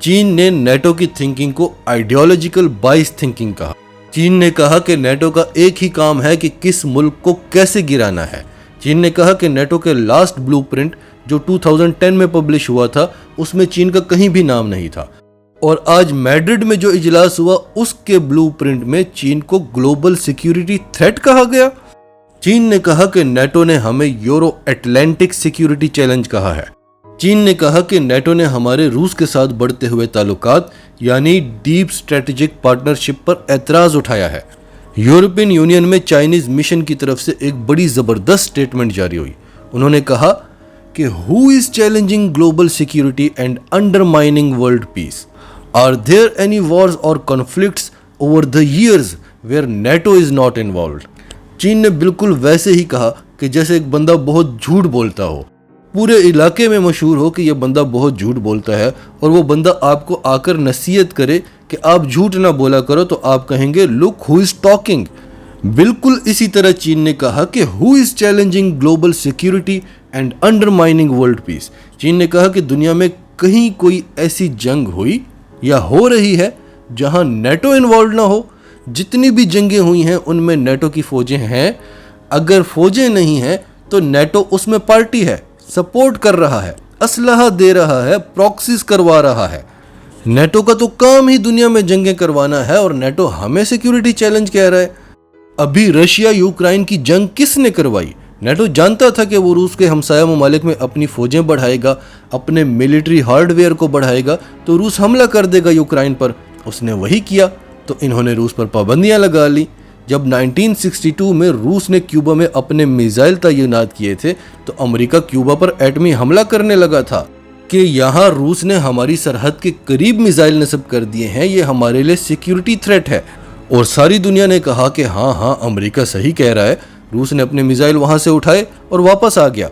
چین نے نیٹو کی تھنکنگ کو آئیڈیالوجیکل بائس تھنکنگ کہا۔ چین نے کہا کہ نیٹو کا ایک ہی کام ہے کہ کس ملک کو کیسے گرانا ہے۔ چین نے کہا کہ نیٹو کے لاسٹ بلو پرنٹ جو 2010 میں پبلش ہوا تھا اس میں چین کا کہیں بھی نام نہیں تھا، اور آج میڈرڈ میں جو اجلاس ہوا اس کے بلو پرنٹ میں چین کو گلوبل سیکیورٹی تھریٹ کہا گیا۔ چین نے کہا کہ نیٹو نے ہمیں یورو اٹلانٹک سیکیورٹی چیلنج کہا ہے۔ چین نے کہا کہ نیٹو نے ہمارے روس کے ساتھ بڑھتے ہوئے تعلقات یعنی ڈیپ اسٹریٹجک پارٹنرشپ پر اعتراض اٹھایا ہے۔ یورپین یونین میں چائنیز مشن کی طرف سے ایک بڑی زبردست سٹیٹمنٹ جاری ہوئی۔ انہوں نے کہا کہ who is challenging global security and undermining world peace? Are there any wars or conflicts over the years where NATO is not involved? چین نے بالکل ویسے ہی کہا کہ جیسے ایک بندہ بہت جھوٹ بولتا ہو، پورے علاقے میں مشہور ہو کہ یہ بندہ بہت جھوٹ بولتا ہے، اور وہ بندہ آپ کو آ کر نصیحت کرے کہ آپ جھوٹ نہ بولا کرو تو آپ کہیں گے look who is talking۔ بالکل اسی طرح چین نے کہا کہ who is challenging global security and undermining world peace؟ چین نے کہا کہ دنیا میں کہیں کوئی ایسی جنگ ہوئی یا ہو رہی ہے جہاں نیٹو انوالوڈ نہ ہو؟ جتنی بھی جنگیں ہوئی ہیں ان میں نیٹو کی فوجیں ہیں، اگر فوجیں نہیں ہیں تو نیٹو اس میں پارٹی ہے، سپورٹ کر رہا ہے، اسلحہ دے رہا ہے، پراکسیز کروا رہا ہے۔ نیٹو کا تو کام ہی دنیا میں جنگیں کروانا ہے، اور نیٹو ہمیں سیکیورٹی چیلنج کہہ رہا ہے۔ ابھی رشیا یوکرائن کی جنگ کس نے کروائی؟ نیٹو جانتا تھا کہ وہ روس کے ہمسایہ ممالک میں اپنی فوجیں بڑھائے گا، اپنے ملٹری ہارڈ ویئر کو بڑھائے گا تو روس حملہ کر دے گا یوکرائن پر۔ اس نے وہی کیا تو انہوں نے روس پر پابندیاں لگا لی۔ جب 1962 میں روس نے کیوبا میں اپنے میزائل تعینات کیے تھے تو امریکہ کیوبا پر ایٹمی حملہ کرنے لگا تھا کہ یہاں روس نے ہماری سرحد کے قریب میزائل نصب کر دیے ہیں، یہ ہمارے لیے سیکیورٹی تھریٹ ہے۔ اور ساری دنیا نے کہا کہ ہاں امریکہ صحیح کہہ رہا ہے، روس نے اپنے میزائل وہاں سے اٹھائے اور واپس آ گیا۔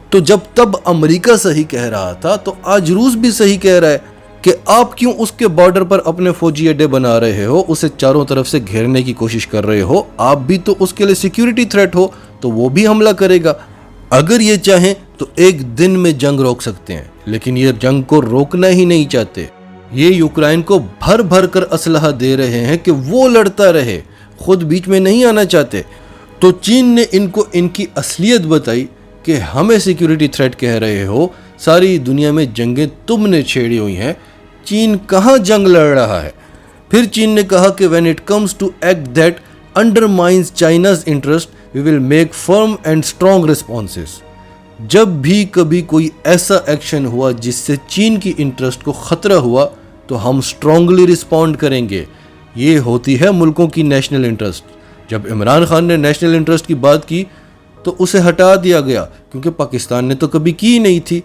تو جب تب امریکہ صحیح کہہ رہا تھا تو آج روس بھی صحیح کہہ رہا ہے کہ آپ کیوں اس کے بارڈر پر اپنے فوجی اڈے بنا رہے ہو، اسے چاروں طرف سے گھیرنے کی کوشش کر رہے ہو، آپ بھی تو اس کے لیے سیکیورٹی تھریٹ ہو، تو وہ بھی حملہ کرے گا۔ اگر یہ چاہیں تو ایک دن میں جنگ روک سکتے ہیں، لیکن یہ جنگ کو روکنا ہی نہیں چاہتے۔ یہ یوکرائن کو بھر بھر کر اسلحہ دے رہے ہیں کہ وہ لڑتا رہے، خود بیچ میں نہیں آنا چاہتے۔ تو چین نے ان کو ان کی اصلیت بتائی کہ ہمیں سیکیورٹی تھریٹ کہہ رہے ہو، ساری دنیا میں جنگیں تم نے چھیڑی ہوئی ہیں، چین کہاں جنگ لڑ رہا ہے؟ پھر چین نے کہا کہ when it comes to act that undermines China's interest, we will make firm and strong responses۔ جب بھی کبھی کوئی ایسا ایکشن ہوا جس سے چین کی انٹرسٹ کو خطرہ ہوا تو ہم اسٹرانگلی رسپونڈ کریں گے۔ یہ ہوتی ہے ملکوں کی نیشنل انٹرسٹ۔ جب عمران خان نے نیشنل انٹرسٹ کی بات کی تو اسے ہٹا دیا گیا کیونکہ پاکستان نے تو کبھی کی نہیں تھی۔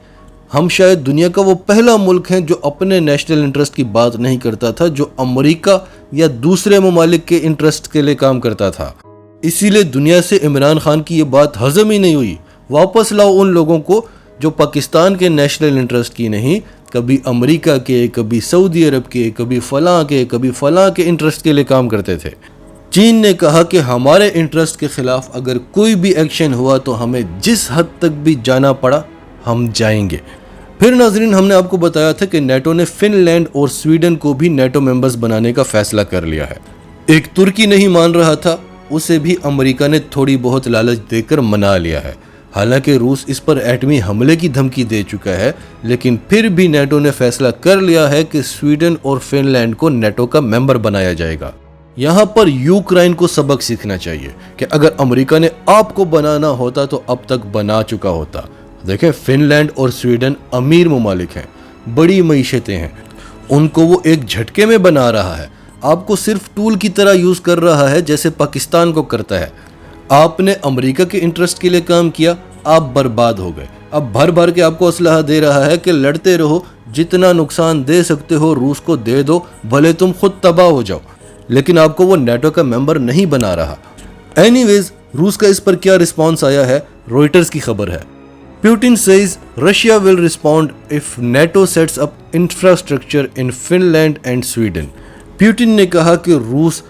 ہم شاید دنیا کا وہ پہلا ملک ہیں جو اپنے نیشنل انٹرسٹ کی بات نہیں کرتا تھا، جو امریکہ یا دوسرے ممالک کے انٹرسٹ کے لیے کام کرتا تھا۔ اسی لیے دنیا سے عمران خان کی یہ بات ہضم ہی نہیں ہوئی۔ واپس لاؤ ان لوگوں کو جو پاکستان کے نیشنل انٹرسٹ کی نہیں، کبھی امریکہ کے، کبھی سعودی عرب کے، کبھی فلاں کے انٹرسٹ کے لیے کام کرتے تھے۔ چین نے کہا کہ ہمارے انٹرسٹ کے خلاف اگر کوئی بھی ایکشن ہوا تو ہمیں جس حد تک بھی جانا پڑا ہم جائیں گے۔ پھر ناظرین، ہم نے آپ کو بتایا تھا کہ نیٹو نے فن لینڈ اور سویڈن کو بھی نیٹو ممبرز بنانے کا فیصلہ کر لیا ہے۔ ایک ترکی نہیں مان رہا تھا، اسے بھی امریکہ نے تھوڑی بہت لالچ دے کر منا لیا ہے۔ حالانکہ روس اس پر ایٹمی حملے کی دھمکی دے چکا ہے، لیکن پھر بھی نیٹو نے فیصلہ کر لیا ہے کہ سویڈن اور فن لینڈ کو نیٹو کا ممبر بنایا جائے گا۔ یہاں پر یوکرائن کو سبق سیکھنا چاہیے کہ اگر امریکہ نے آپ کو بنانا ہوتا تو اب تک بنا چکا ہوتا۔ دیکھیں، فن لینڈ اور سویڈن امیر ممالک ہیں، بڑی معیشتیں ہیں، ان کو وہ ایک جھٹکے میں بنا رہا ہے، آپ کو صرف ٹول کی طرح یوز کر رہا ہے جیسے پاکستان کو کرتا ہے۔ آپ نے امریکہ کے انٹرسٹ کے لیے کام کیا، آپ برباد ہو گئے۔ اب بھر بھر کے آپ کو اسلحہ دے رہا ہے کہ لڑتے رہو، جتنا نقصان دے سکتے ہو روس کو دے دو، بھلے تم خود تباہ ہو جاؤ، لیکن آپ کو وہ نیٹو کا ممبر نہیں بنا رہا۔ اینی ویز، روس کا اس پر کیا رسپانس آیا ہے، روئٹرز کی خبر ہے۔ Putin says Russia will respond if NATO sets up infrastructure in Finland and Sweden۔ Putin نے کہا کہ روس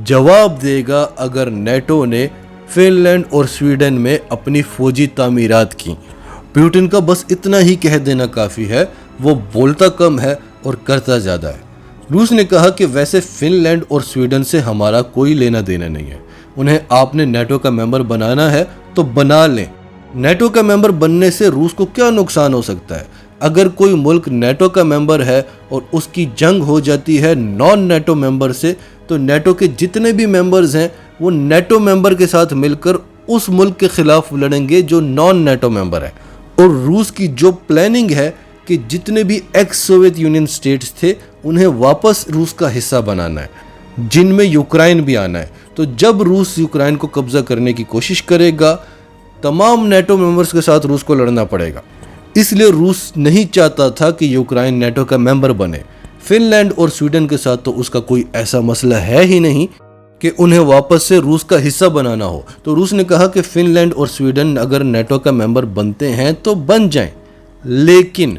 جواب دے گا اگر نیٹو نے فن لینڈ اور سویڈن میں اپنی فوجی تعمیرات کی۔ پیوٹن کا بس اتنا ہی کہہ دینا کافی ہے، وہ بولتا کم ہے اور کرتا زیادہ ہے۔ روس نے کہا کہ ویسے فن لینڈ اور سویڈن سے ہمارا کوئی لینا دینا نہیں ہے، انہیں آپ نے نیٹو کا ممبر بنانا ہے تو بنا لیں۔ نیٹو کا ممبر بننے سے روس کو کیا نقصان ہو سکتا ہے؟ اگر کوئی ملک نیٹو کا ممبر ہے اور اس کی جنگ ہو جاتی ہے نان نیٹو ممبر سے، تو نیٹو کے جتنے بھی ممبرز ہیں وہ نیٹو ممبر کے ساتھ مل کر اس ملک کے خلاف لڑیں گے جو نان نیٹو ممبر ہے۔ اور روس کی جو پلاننگ ہے کہ جتنے بھی ایکس سوویت یونین سٹیٹس تھے انہیں واپس روس کا حصہ بنانا ہے، جن میں یوکرائن بھی آنا ہے۔ تو جب روس یوکرائن کو قبضہ کرنے کی کوشش کرے گا، تمام نیٹو ممبرز کے ساتھ روس کو لڑنا پڑے گا۔ اس لیے روس نہیں چاہتا تھا کہ یوکرائن نیٹو کا ممبر بنے۔ فن لینڈ اور سویڈن کے ساتھ تو اس کا کوئی ایسا مسئلہ ہے ہی نہیں کہ انہیں واپس سے روس کا حصہ بنانا ہو۔ تو روس نے کہا کہ فن لینڈ اور سویڈن اگر نیٹو کا ممبر بنتے ہیں تو بن جائیں، لیکن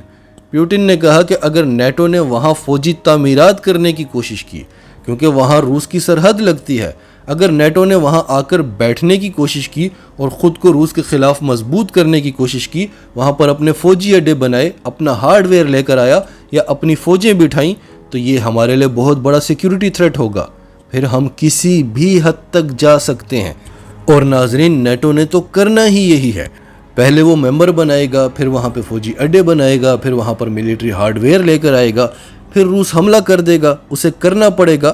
پیوٹن نے کہا کہ اگر نیٹو نے وہاں فوجی تعمیرات کرنے کی کوشش کی، کیونکہ وہاں روس کی سرحد لگتی ہے، اگر نیٹو نے وہاں آ کر بیٹھنے کی کوشش کی اور خود کو روس کے خلاف مضبوط کرنے کی کوشش کی، وہاں پر اپنے فوجی اڈے بنائے، اپنا ہارڈ ویئر لے کر آیا یا اپنی فوجیں بٹھائیں، تو یہ ہمارے لیے بہت بڑا سیکیورٹی تھریٹ ہوگا، پھر ہم کسی بھی حد تک جا سکتے ہیں۔ اور ناظرین، نیٹو نے تو کرنا ہی یہی ہے، پہلے وہ ممبر بنائے گا، پھر وہاں پہ فوجی اڈے بنائے گا، پھر وہاں پر ملٹری ہارڈ ویئر لے کر آئے گا، پھر روس حملہ کر دے گا، اسے کرنا پڑے گا۔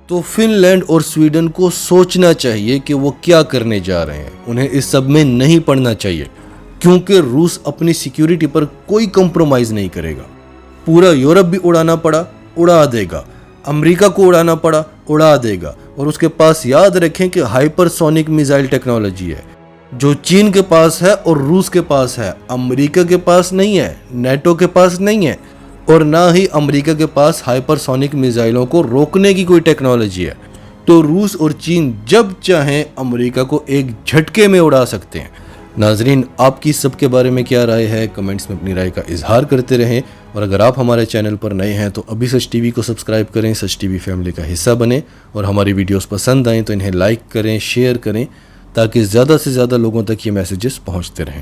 تو فن لینڈ اور سویڈن کو سوچنا چاہیے کہ وہ کیا کرنے جا رہے ہیں، انہیں اس سب میں نہیں پڑنا چاہیے، کیونکہ روس اپنی سیکیورٹی پر کوئی کمپرومائز نہیں کرے گا۔ پورا یورپ بھی اڑانا پڑا اڑا دے گا، امریکہ کو اڑانا پڑا اڑا دے گا، اور اس کے پاس یاد رکھیں کہ ہائپر سونک میزائل ٹیکنالوجی ہے جو چین کے پاس ہے اور روس کے پاس ہے، امریکہ کے پاس نہیں ہے، نیٹو کے پاس نہیں ہے، اور نہ ہی امریکہ کے پاس ہائپر سونک میزائلوں کو روکنے کی کوئی ٹیکنالوجی ہے۔ تو روس اور چین جب چاہیں امریکہ کو ایک جھٹکے میں اڑا سکتے ہیں۔ ناظرین، آپ کی سب کے بارے میں کیا رائے ہے؟ کمنٹس میں اپنی رائے کا اظہار کرتے رہیں، اور اگر آپ ہمارے چینل پر نئے ہیں تو ابھی سچ ٹی وی کو سبسکرائب کریں، سچ ٹی وی فیملی کا حصہ بنیں، اور ہماری ویڈیوز پسند آئیں تو انہیں لائک کریں، شیئر کریں، تاکہ زیادہ سے زیادہ لوگوں تک یہ میسیجز پہنچتے رہیں۔